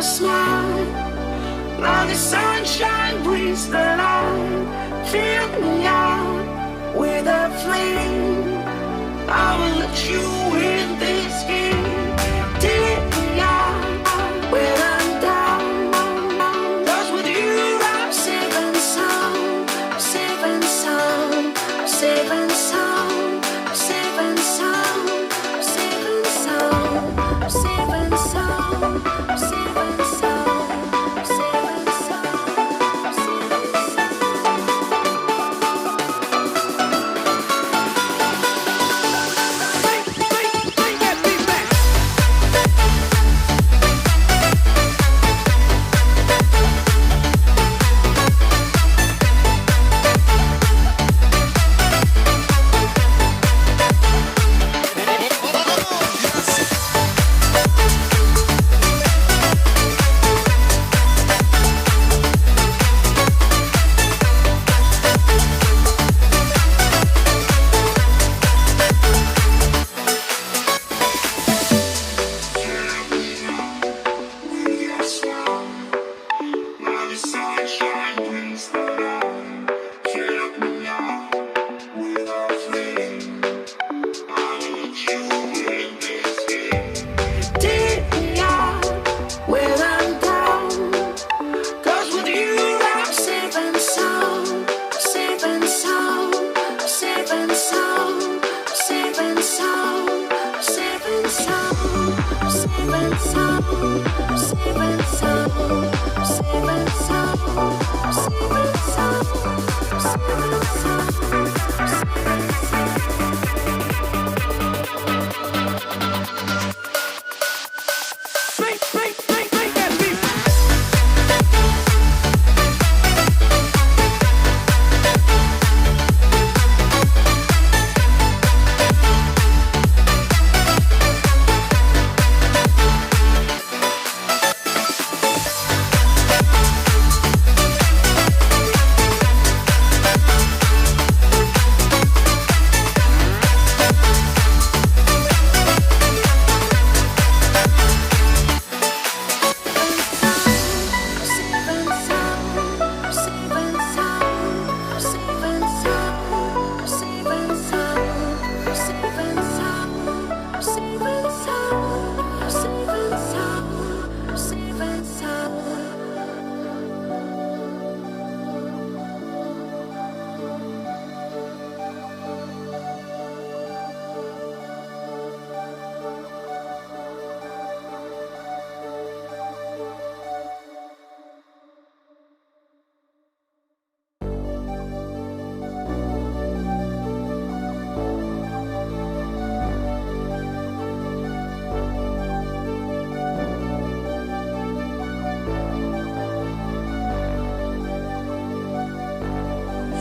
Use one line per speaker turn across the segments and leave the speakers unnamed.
your smile. Now the sunshine brings the light. Fill me out with a flame. I will let you in this game. Take me out when I'm down. 'Cause with you I'm safe and sound. Safe and sound. Safe and sound. Safe and sound. Safe and sound. Safe and sound. Safe and sound. Safe and sound. Safe and sound.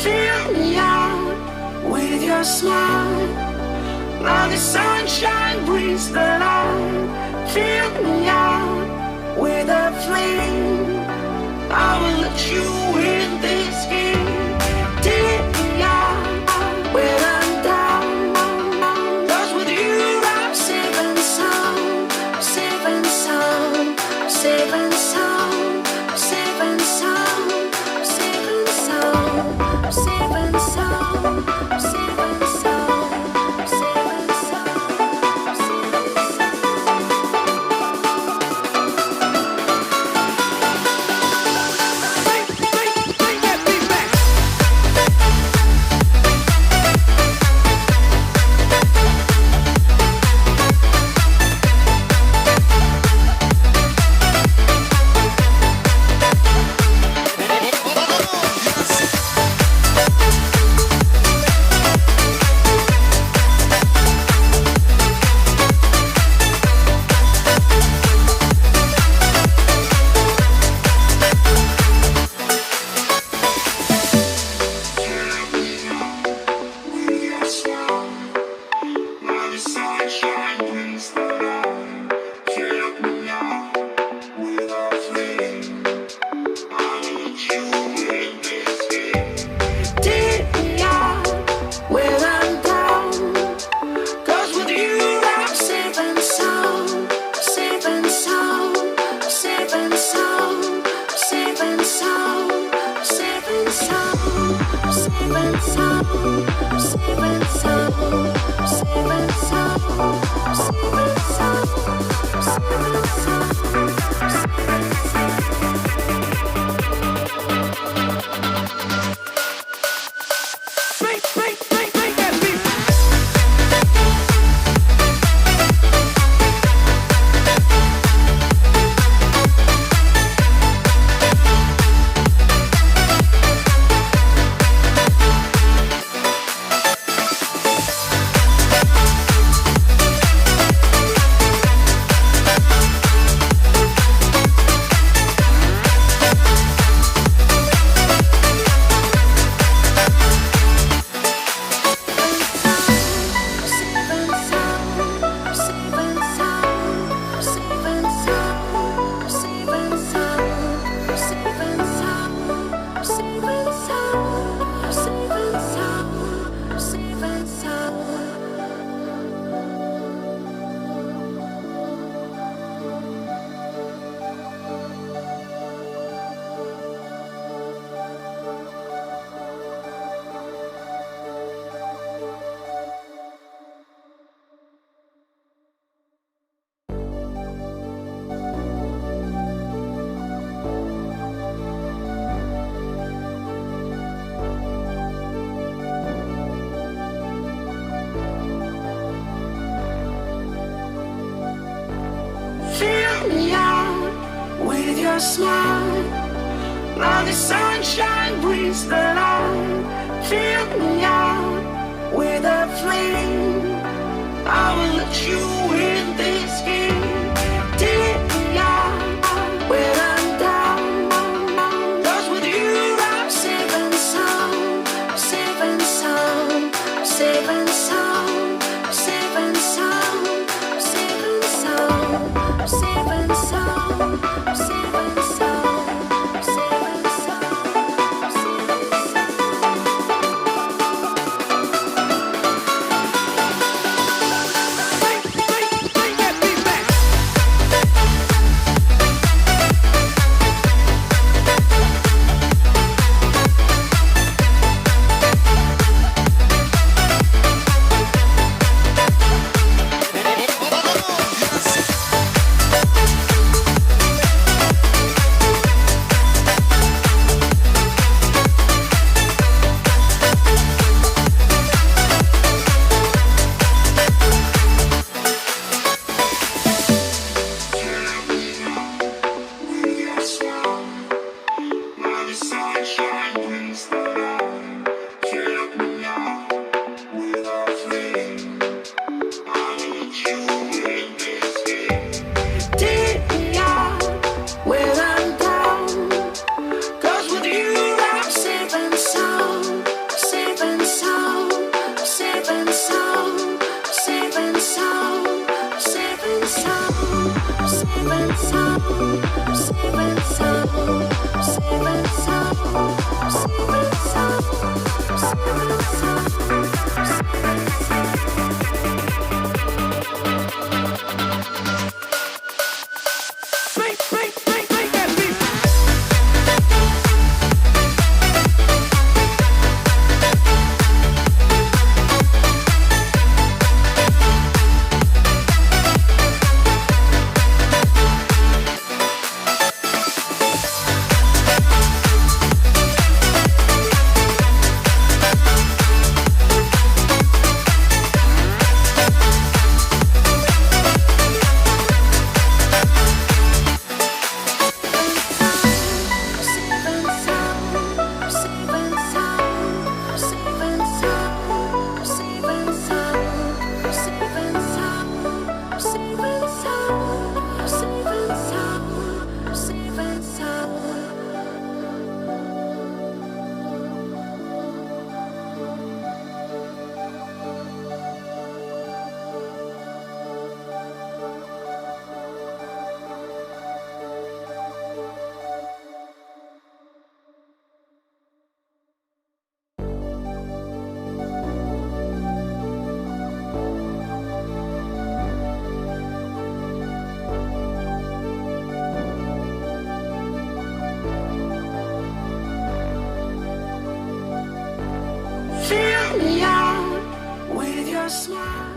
Fill me out with your smile. Now the sunshine brings the light. Fill me out with a flame. I will let you in this game. Take me out when I'm down. 'Cause with you I'm safe and sound. Safe and sound. Safe and sound. Safe and sound. Safe and sound. Safe and sound. Safe and sound. Safe and sound. Safe and sound. Your smile, now the sunshine brings the light. Fill me out with a flame. I will let you in this game. Take me out when I'm down. 'Cause with you I'm safe and sound, safe and sound, safe and sound, safe and sound, safe and sound, safe and sound. Bring that beat back. me out with your smile.